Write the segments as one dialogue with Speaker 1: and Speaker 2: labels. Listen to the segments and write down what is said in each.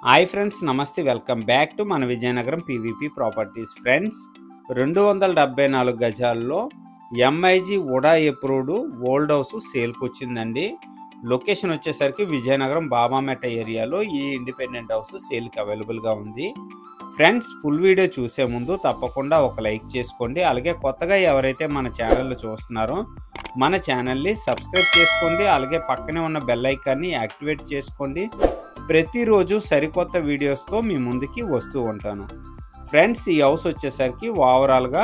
Speaker 1: Hi friends, నమస్తే. Welcome back to మన Vizianagaram PVP properties. Friends, 274 గజాల్లో ఎంఐజీ ఉడా అప్రూవ్డ్ ఓల్డ్ హౌస్ సేల్కి వచ్చిందండి. లొకేషన్ వచ్చేసరికి విజయనగరం బాబామెట్ట ఏరియాలో ఈ ఇండిపెండెంట్ హౌస్ సేల్కి అవైలబుల్గా ఉంది. ఫ్రెండ్స్, ఫుల్ వీడియో చూసే ముందు తప్పకుండా ఒక లైక్ చేసుకోండి. అలాగే కొత్తగా ఎవరైతే మన ఛానల్లో చూస్తున్నారో మన ఛానల్ని సబ్స్క్రైబ్ చేసుకోండి. అలాగే పక్కనే ఉన్న బెల్ ఐకాన్ని యాక్టివేట్ చేసుకోండి. ప్రతిరోజు సరికొత్త వీడియోస్తో మీ ముందుకి వస్తూ ఉంటాను. ఫ్రెండ్స్, ఈ హౌస్ వచ్చేసరికి ఓవరాల్గా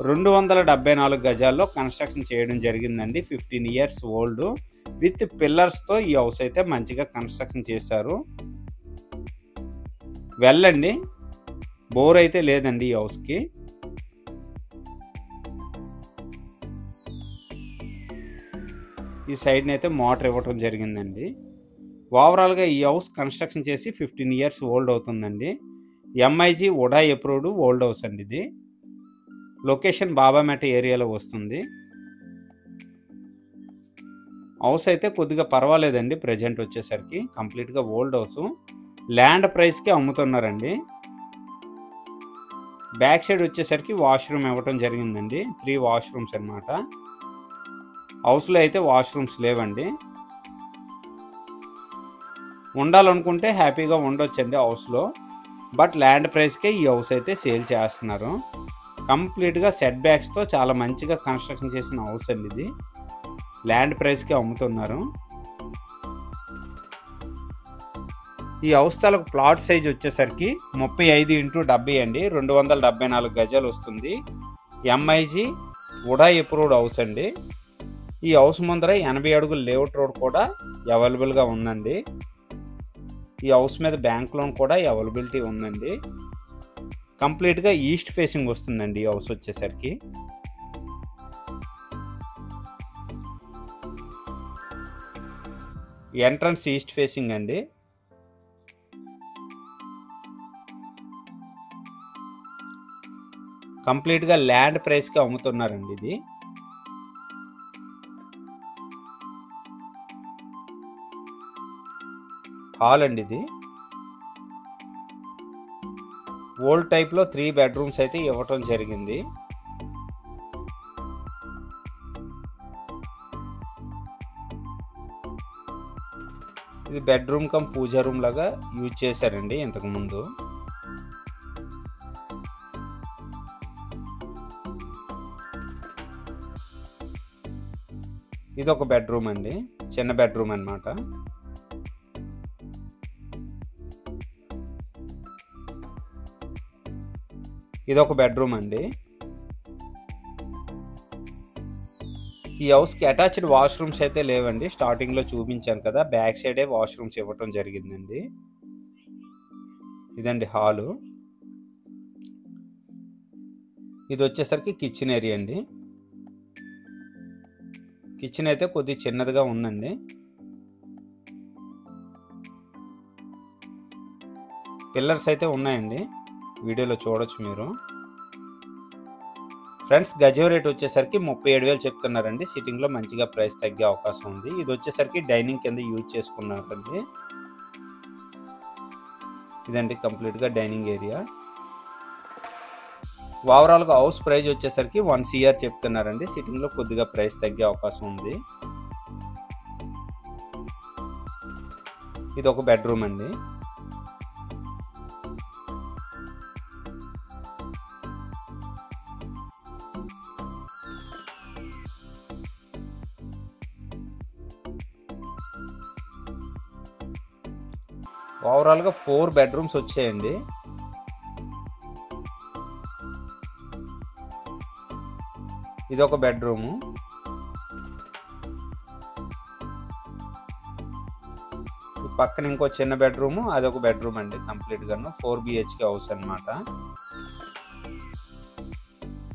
Speaker 1: 274 గజాల్లో కన్స్ట్రక్షన్ చేయడం జరిగిందండి. 15 ఇయర్స్ ఓల్డ్ విత్ పిల్లర్స్తో ఈ హౌస్ అయితే మంచిగా కన్స్ట్రక్షన్ చేశారు. వెళ్ళండి, బోర్ అయితే లేదండి ఈ హౌస్కి. ఈ సైడ్ని అయితే మోటార్ ఇవ్వటం జరిగిందండి. ఓవరాల్గా ఈ హౌస్ కన్స్ట్రక్షన్ చేసి 15 ఇయర్స్ ఓల్డ్ అవుతుందండి. ఎంఐజీ ఉడా అప్రూవ్డ్ ఓల్డ్ హౌస్ అండి. ఇది లొకేషన్ బాబామెట్ట ఏరియాలో వస్తుంది. హౌస్ అయితే కొద్దిగా పర్వాలేదండి. ప్రజెంట్ వచ్చేసరికి కంప్లీట్గా ఓల్డ్ హౌస్. ల్యాండ్ ప్రైస్కి అమ్ముతున్నారండి. బ్యాక్ సైడ్ వచ్చేసరికి వాష్రూమ్ ఇవ్వటం జరిగిందండి. 3 వాష్రూమ్స్ అన్నమాట. హౌస్లో అయితే వాష్రూమ్స్ లేవండి. ఉండాలనుకుంటే హ్యాపీగా ఉండొచ్చండి హౌస్లో. బట్ ల్యాండ్ ప్రైస్కే ఈ హౌస్ అయితే సేల్ చేస్తున్నారు. కంప్లీట్గా సెట్ బ్యాక్స్తో చాలా మంచిగా కన్స్ట్రక్షన్ చేసిన హౌస్ అండి. ఇది ల్యాండ్ ప్రైస్కే అమ్ముతున్నారు. ఈ హౌస్ తాలూకు ప్లాట్ సైజ్ వచ్చేసరికి 35x70 అండి. 274 గజాలు వస్తుంది. ఎంఐజీ ఉడా అప్రూవ్డ్ హౌస్ అండి. ఈ హౌస్ ముందర 80 అడుగుల లేఅవుట్ రోడ్ కూడా అవైలబుల్గా ఉందండి. ఈ హౌస్ మీద బ్యాంక్ లోన్ కూడా అవైలబిలిటీ ఉందండి. కంప్లీట్గా ఈస్ట్ ఫేసింగ్ వస్తుందండి ఈ హౌస్ వచ్చేసరికి. ఎంట్రన్స్ ఈస్ట్ ఫేసింగ్ అండి. కంప్లీట్గా ల్యాండ్ ప్రైస్కి అమ్ముతున్నారండి. ఇది హాల్ అండి. ఇది ఓల్డ్ టైప్లో 3 బెడ్రూమ్స్ అయితే ఇవ్వటం జరిగింది. ఇది బెడ్రూమ్ కమ్ పూజా రూమ్ లాగా యూజ్ చేశారండి ఇంతకుముందు. ఇది ఒక బెడ్రూమ్ అండి, చిన్న బెడ్రూమ్ అన్నమాట. ఇది ఒక బెడ్రూమ్ అండి. ఈ హౌస్కి అటాచ్డ్ వాష్రూమ్స్ అయితే లేవండి. స్టార్టింగ్లో చూపించాను కదా, బ్యాక్ సైడే వాష్రూమ్స్ ఇవ్వటం జరిగిందండి. ఇదండి హాలు. ఇది వచ్చేసరికి కిచెన్ ఏరియా అండి. కిచెన్ అయితే కొద్దిగా చిన్నదిగా ఉందండి. పిల్లర్స్ అయితే ఉన్నాయండి, వీడియోలో చూడొచ్చు మీరు. ఫ్రెండ్స్, గజం రేట్ వచ్చేసరికి 37,000 చెప్తున్నారండి. సిట్టింగ్లో మంచిగా ప్రైస్ తగ్గే అవకాశం ఉంది. ఇది వచ్చేసరికి డైనింగ్ కింద యూజ్ చేసుకున్నారండి. ఇదండి కంప్లీట్గా డైనింగ్ ఏరియా. ఓవరాల్గా హౌస్ ప్రైస్ వచ్చేసరికి 1 CR చెప్తున్నారండి. సిట్టింగ్లో కొద్దిగా ప్రైస్ తగ్గే అవకాశం ఉంది. ఇది ఒక బెడ్రూమ్ అండి. ఓవరాల్గా 4 బెడ్రూమ్స్ వచ్చాయండి. ఇది ఒక బెడ్రూము. పక్కన ఇంకో చిన్న బెడ్రూము, అదొక బెడ్రూమ్ అండి. కంప్లీట్గాను 4 BHK హౌస్ అన్నమాట.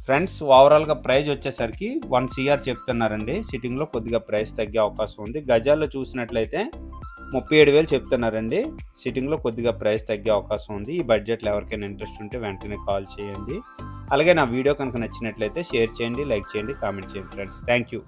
Speaker 1: ఫ్రెండ్స్, ఓవరాల్గా ప్రైస్ వచ్చేసరికి 1 CR చెప్తున్నారండి. సిట్టింగ్లో కొద్దిగా ప్రైస్ తగ్గే అవకాశం ఉంది. గజాల్లో చూసినట్లయితే 37,000 చెప్తున్నారండి. సిట్టింగ్లో కొద్దిగా ప్రైస్ తగ్గే అవకాశం ఉంది. ఈ బడ్జెట్లో ఎవరికైనా ఇంట్రెస్ట్ ఉంటే వెంటనే కాల్ చేయండి. అలాగే నా వీడియో కనుక నచ్చినట్లయితే షేర్ చేయండి, లైక్ చేయండి, కామెంట్ చేయండి. Friends, thank you.